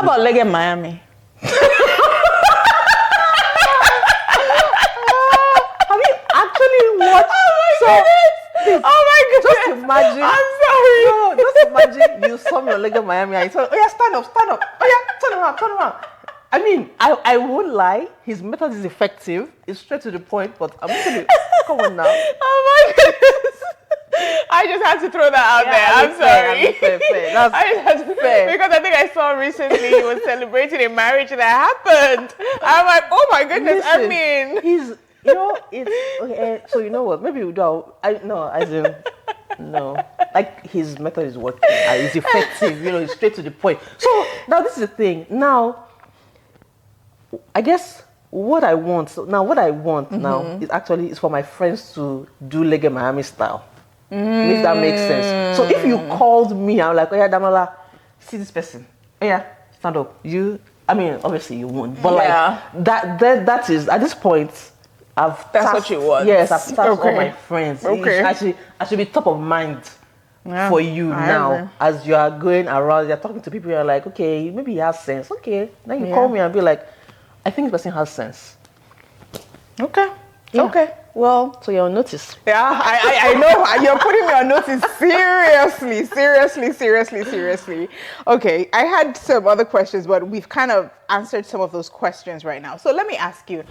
How about Leg in Miami? Have you actually watched? Oh my goodness! Just imagine. I'm sorry. No, just imagine you saw me on Leg in Miami and you said, "Oh yeah, stand up, stand up. Oh yeah, turn around, turn around." I mean, I won't lie. His method is effective. It's straight to the point. But I'm gonna come on now. Oh my goodness! I just had to throw that out there. I'm sorry. Fair. That's I just had to, fair. because I think I saw recently he was celebrating a marriage that happened. I'm like, oh my goodness! I Listen, mean, he's it's okay. So you know what? Maybe we do. No. Like his method is working. It's effective. It's straight to the point. So now this is the thing. Now, I guess what I want now is for my friends to do Leg in Miami style. If that makes sense. So if you called me, I'm like, oh yeah, Damola, see this person. Oh yeah, stand up. Obviously you won't. But Yeah. like that is at this point. That's tasked, what you want. Yes, I've tasked Okay. all my friends. Okay. I should be top of mind for you I now. agree. As you are going around, you're talking to people, you're like, okay, maybe he has sense. Okay. Then you Yeah. call me and be like, I think this person has sense. okay, Yeah. okay. Well, So you're on notice. yeah, I know you're putting me on notice. Seriously. Okay, I had some other questions, but we've kind of answered some of those questions right now. So let me ask you,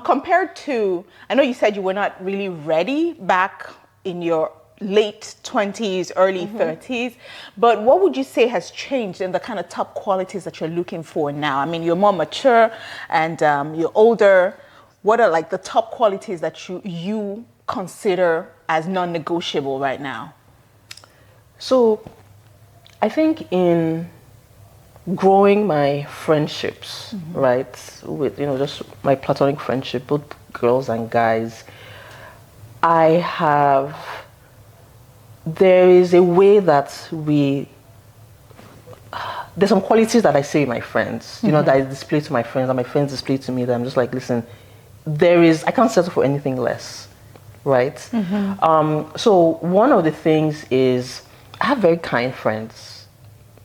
compared to, I know you said you were not really ready back in your late 20s, early 30s, but what would you say has changed in the kind of top qualities that you're looking for now? I mean, you're more mature and you're older. What are like the top qualities that you consider as non-negotiable right now? So I think in growing my friendships, right, with just my platonic friendship, both girls and guys, there is a way that there's some qualities that I say in my friends, that I display to my friends, and my friends display to me, that I'm just like, listen, I can't settle for anything less, right? So one of the things is, I have very kind friends,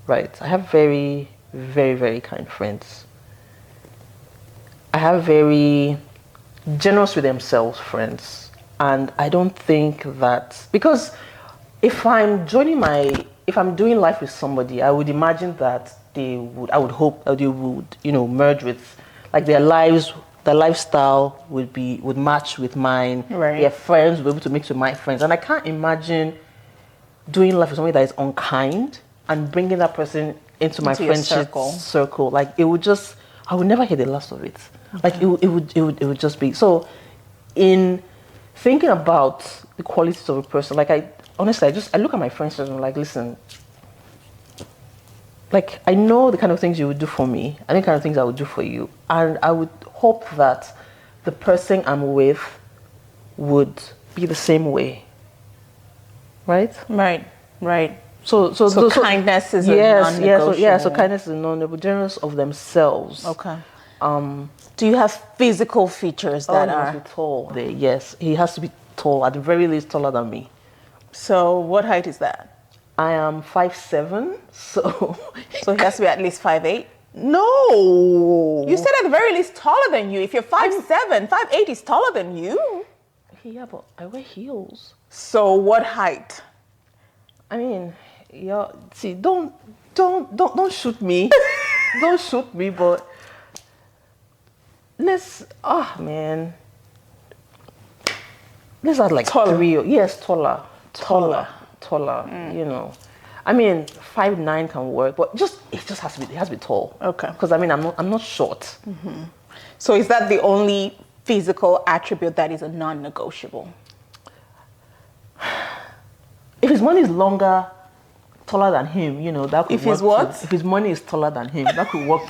right? I have very, very, very kind friends. I have very generous with themselves friends. And I don't think that, because if I'm doing life with somebody, I would imagine that I would hope that they would, merge with, like their lifestyle would match with mine. Right. Their friends would be able to mix with my friends. And I can't imagine doing life with somebody that is unkind and bringing that person into my your friendship circle. Like I would never hear the last of it. Like it would just be. So in thinking about the qualities of a person, like I look at my friends and I'm like, listen, like I know the kind of things you would do for me, and the kind of things I would do for you, and I would hope that the person I'm with would be the same way. Right? Right. So kindness is non-negotiable. So kindness is non-negotiable. Generous of themselves. Okay. Do you have physical features that he are must be tall. Yes, he has to be tall, at the very least taller than me. So what height is that? I am 5'7", so So he has to be at least 5'8"? No. You said at the very least taller than you. If you're 5'7", 5'8" is taller than you. Yeah, but I wear heels. So what height? I mean, see, don't shoot me. Don't shoot me, but let's add like Taller. 3. Yes, taller. I mean, 5'9" can work, but it has to be tall. Okay. Because I mean, I'm not short. So is that the only physical attribute that is a non-negotiable? If his money is taller than him, that could If work his what? too. If his money is taller than him, that could work.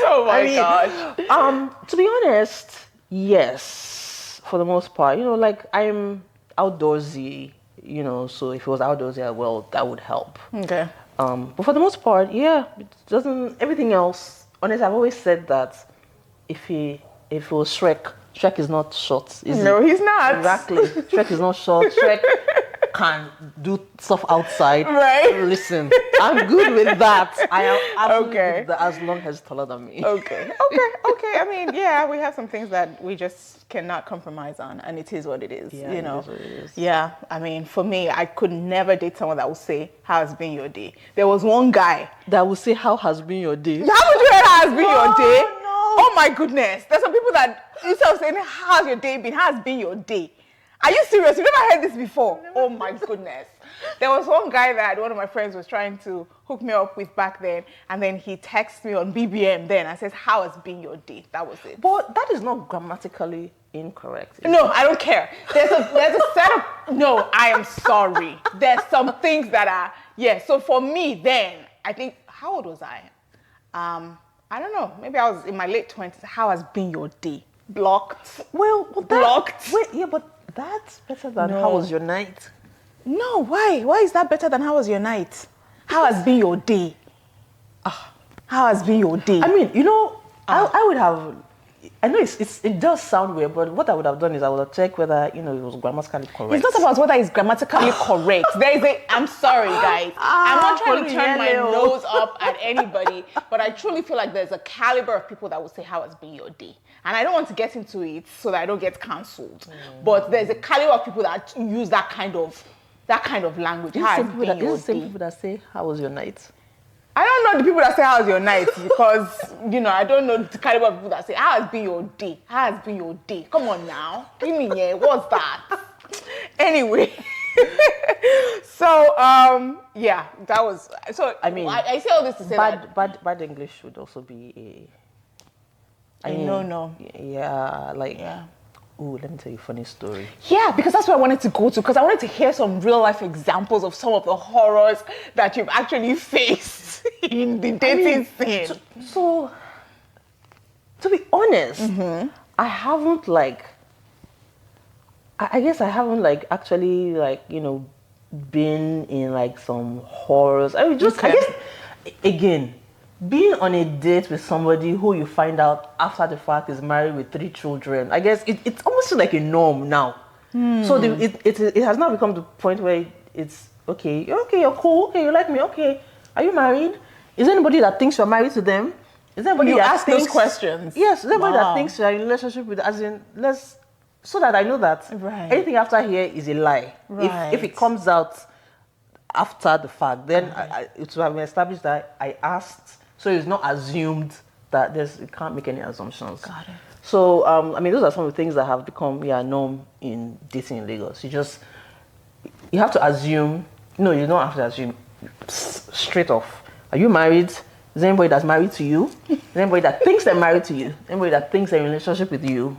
Oh my gosh. To be honest, yes, for the most part. Like I'm outdoorsy, so if it was outdoorsy, well, that would help. Okay. But for the most part, yeah, it doesn't. Everything else, honestly, I've always said that if it was Shrek is not short. No, he's not. Exactly. Shrek is not short. can do stuff outside. Right. Listen, I'm good with that. I am absolutely Okay. good with that as long as it's taller than me. Okay. I mean, yeah, we have some things that we just cannot compromise on, and it is what it is. Yeah, you it know. is what it is. Yeah. I mean, for me, I could never date someone that would say, "How's been your day?" There was one guy. That will say, "How has been your day?" How would you say, "How's been your day?" No. Oh my goodness. There's some people that instead of saying, "How's your day been?" "How's been your day?" Are you serious? You've never heard this before? Oh my goodness. There was one guy that one of my friends was trying to hook me up with back then, and then he texted me on BBM then and says, "How has been your day?" That was it. But that is not grammatically incorrect. is No, I don't care. There's a set of, no, I am sorry. There's some things that are, yeah. So for me then, I think, how old was I? I don't know. Maybe I was in my late 20s. How has been your day? Blocked. Well, Blocked. Wait, yeah, but that's better than No. how was your night? No, why? Why is that better than how was your night? How has been your day? How has been your day? I mean, you know, I would have. I know it does sound weird, but what I would have done is I would have checked whether it was grammatically correct. It's not about whether it's grammatically correct. I'm sorry, guys. I'm not trying to turn my nose up at anybody, but I truly feel like there's a caliber of people that will say, "How has been your day?" And I don't want to get into it so that I don't get cancelled. But there's a caliber of people that use that kind of language. How has been your It's the same day? people that say, "How was your night?" I don't know the people that say, "How's your night?" because, I don't know the caliber of people that say, "How has been your day? How has been your day?" Come on now. Give me, yeah, what's that? Anyway. So, yeah, that was, so, I mean, I say all this to say that. Bad English would also be a... No. Yeah, like... Yeah. Ooh, let me tell you a funny story. Yeah, because that's what I wanted to go to, because I wanted to hear some real life examples of some of the horrors that you've actually faced in the dating scene. So, to be honest, I haven't I guess I haven't actually been in some horrors. I mean, I guess, again, being on a date with somebody who you find out after the fact is married with 3 children, I guess it's almost like a norm now. So it has now become the point where it's okay, you're cool, okay, you like me, okay, are you married? Is there anybody that thinks you're married to them? Is there anybody You that ask those thinks, questions? Yes, is there anybody Wow. that thinks you're in a relationship with, as in, so that I know that Right. anything after here is a lie. If it Right. comes out after the fact, then it will have been established that I asked, so it's not assumed that you can't make any assumptions. Got it. So, I mean, those are some of the things that have become norm in dating in Lagos. You have to assume, no, you don't have to assume, straight off. Are you married? Is there anybody that's married to you? Is there anybody that thinks they're married to you? Anybody that thinks they're in a relationship with you?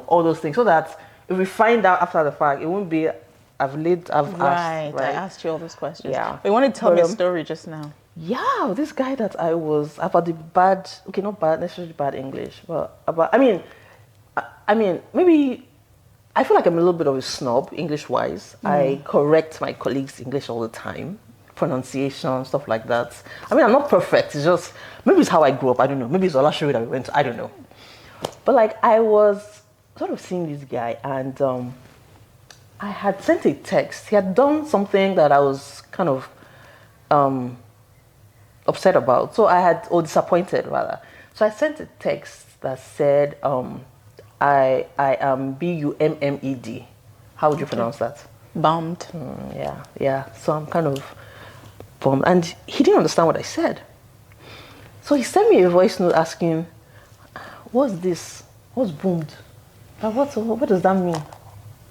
All those things. So that if we find out after the fact, it won't be, I've asked. Right, Right. I asked you all those questions. Yeah. But you wanted to tell me a But, story just now. Yeah, this guy that I was about the bad, okay, not bad, necessarily bad English, but about, I mean, maybe I feel like I'm a little bit of a snob, English-wise. I correct my colleagues' English all the time, pronunciation, stuff like that. I mean, I'm not perfect. It's just, maybe it's how I grew up. I don't know. Maybe it's Olashowe that we went to. I don't know. But I was sort of seeing this guy, and I had sent a text. He had done something that I was kind of upset about. So or disappointed rather. So I sent a text that said, I am Bummed. How would you pronounce that? Bummed. Yeah. So I'm kind of bummed. And he didn't understand what I said. So he sent me a voice note asking, what's this? What's boomed? What does that mean?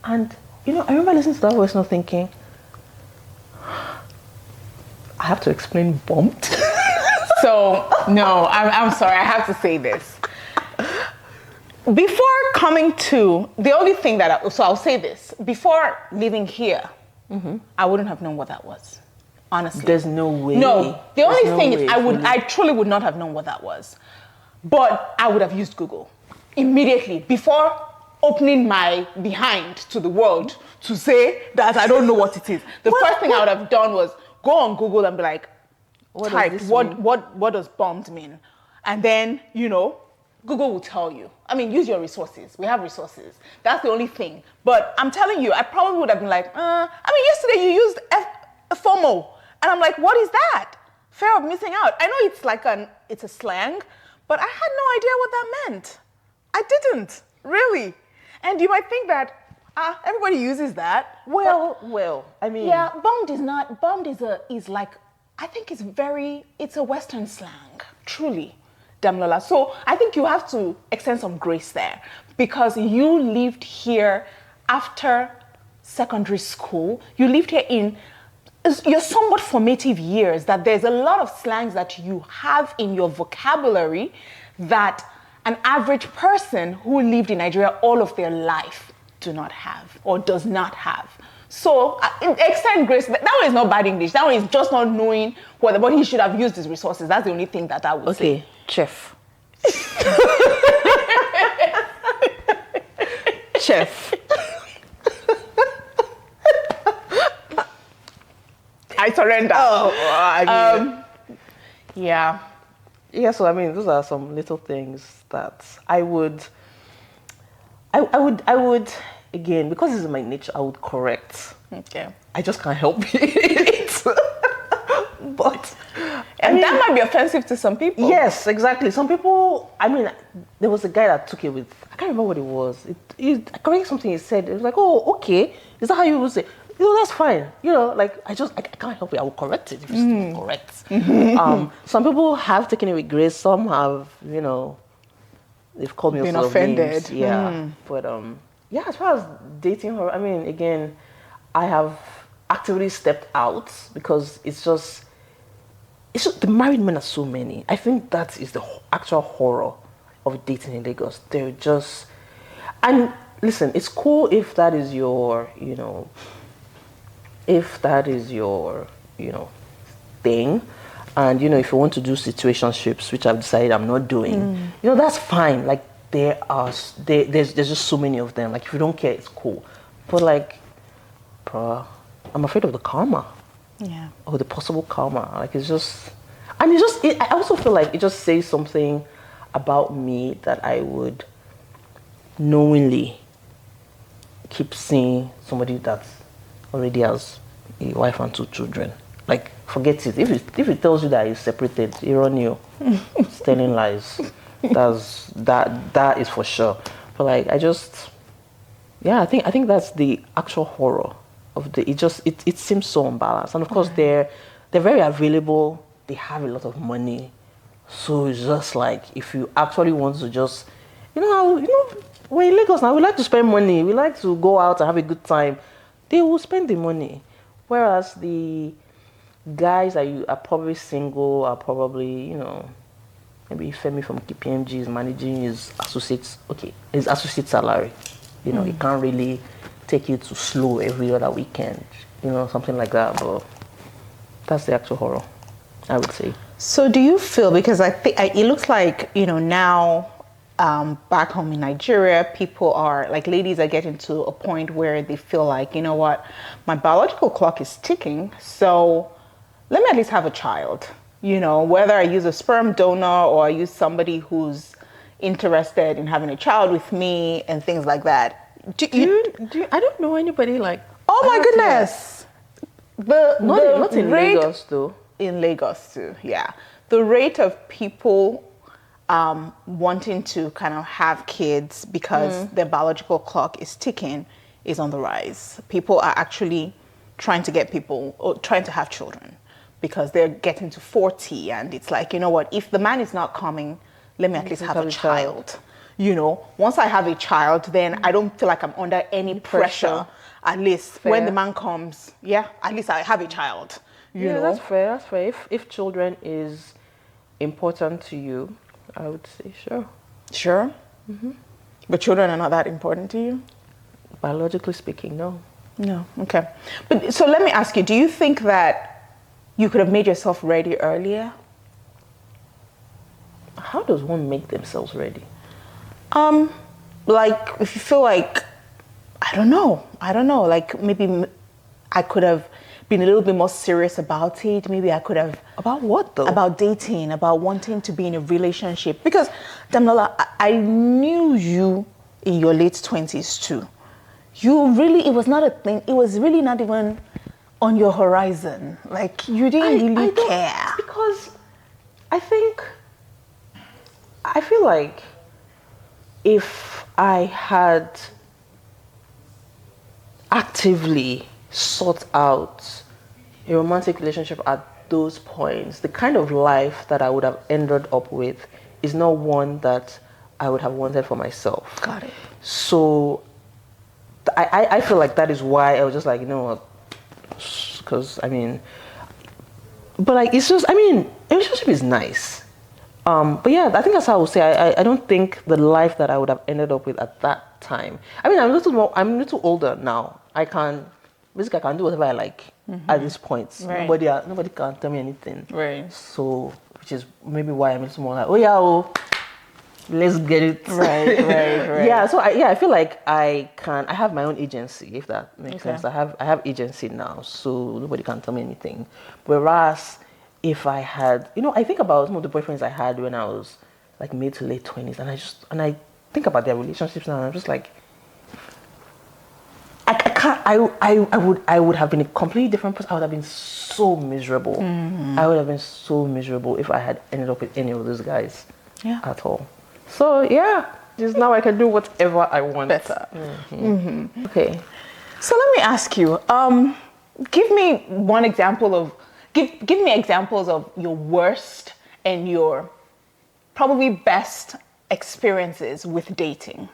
And, I remember listening to that voice note thinking, I have to explain bumped. So, no, I'm sorry, I have to say this. Before coming to, the only thing so I'll say this. Before leaving here, I wouldn't have known what that was. Honestly. There's no way. No, the only thing is really. I truly would not have known what that was. But I would have used Google immediately before opening my behind to the world to say that I don't know what it is. The first thing I would have done was go on Google and be like, What type does this what does bombed mean? And then, Google will tell you. I mean, use your resources. We have resources. That's the only thing. But I'm telling you, I probably would have been like, yesterday you used FOMO. And I'm like, what is that? Fear of missing out. I know it's like it's a slang, but I had no idea what that meant. I didn't, really. And you might think that everybody uses that. Well, I mean. Yeah, bummed is like, I think it's a Western slang, truly, Damilola. So I think you have to extend some grace there because you lived here after secondary school. You lived here in your somewhat formative years, that there's a lot of slangs that you have in your vocabulary that an average person who lived in Nigeria all of their life do not have or does not have. So extend grace. That one is not bad English. That one is just not knowing what he should have used his resources. That's the only thing that I would say. Okay, chef. Chef. I surrender. Yeah. Yeah, so I mean, those are some little things that I would, again, because this is my nature, I would correct. Okay. I just can't help it. But, that might be offensive to some people. Yes, exactly. Some people, I mean, there was a guy that took it with, I can't remember what it was. I corrected something he said. It was like, oh, okay. Is that how you would say? That's fine. Like, I can't help it. I will correct it if it's not correct. Some people have taken it with grace. Some have, they've called me been all sorts offended. of names. Yeah. But, yeah, as far as dating her, I mean, again, I have actively stepped out because it's just the married men are so many. I think that is the actual horror of dating in Lagos. They're just, and listen, it's cool if that is your, thing, and if you want to do situationships, which I've decided I'm not doing, that's fine. Like there's just so many of them. Like if you don't care, it's cool. But like, I'm afraid of the karma. Yeah. Or the possible karma. Like it's just, and I also feel like it just says something about me that I would knowingly keep seeing somebody that already has a wife and 2 children. Like, forget it. If it tells you that he's separated, you're on you. It's telling lies. That is for sure. But like, I think that's the actual horror of it seems so unbalanced. And of course they're very available. They have a lot of money. So it's just like, if you actually want to just, we're in Lagos now, we like to spend money. We like to go out and have a good time. They will spend the money. Whereas the guys that are probably single are probably, maybe Femi from KPMG is managing his associate salary. He can't really take you to slow every other weekend, something like that. But that's the actual horror, I would say. So do you feel, because I think it looks like, now back home in Nigeria, people are, like ladies are getting to a point where they feel like, what, my biological clock is ticking, so let me at least have a child. Whether I use a sperm donor or I use somebody who's interested in having a child with me and things like that. I don't know anybody like. Oh my goodness! Not in Lagos though. In Lagos too, yeah. The rate of people wanting to kind of have kids because their biological clock is ticking is on the rise. People are actually trying to have children because they're getting to 40 and it's like, what, if the man is not coming, let me at least have a child. Once I have a child, then I don't feel like I'm under any pressure. At least when the man comes, at least I have a child. You know? That's fair. If children is important to you, I would say sure. Sure? Mm-hmm. But children are not that important to you? Biologically speaking, no. No, okay. But so let me ask you, do you think that you could have made yourself ready earlier? How does one make themselves ready? Like if you feel like, I don't know, like maybe I could have, been a little bit more serious about it, maybe I could have. About what though? About dating, about wanting to be in a relationship. Because, Damilola, I knew you in your late 20s too. It was not a thing. It was really not even on your horizon. Like, you didn't really care. Because I feel like if I had actively sought out a romantic relationship at those points, the kind of life that I would have ended up with is not one that I would have wanted for myself. Got it. So I feel like that is why I was just like, you know what, because but like, it's just, a relationship is nice. But yeah, I think that's how I would say. I don't think the life that I would have ended up with at that time. I'm a little older now. I can do whatever I like at this point. Right. Nobody can tell me anything. Right. So, which is maybe why I'm a little more like, oh yeah, let's get it. Right. Yeah. So I feel like I have my own agency, if that makes sense. I have agency now, so nobody can tell me anything. Whereas if I had, I think about some of the boyfriends I had when I was like mid to late 20s, and I think about their relationships now, and I'm just like, I would have been a completely different person. I would have been so miserable. I would have been so miserable if I had ended up with any of those guys at all. So yeah, just now I can do whatever I want. Better. Okay. So let me ask you, give me one example of, give me examples of your worst and your probably best experiences with dating.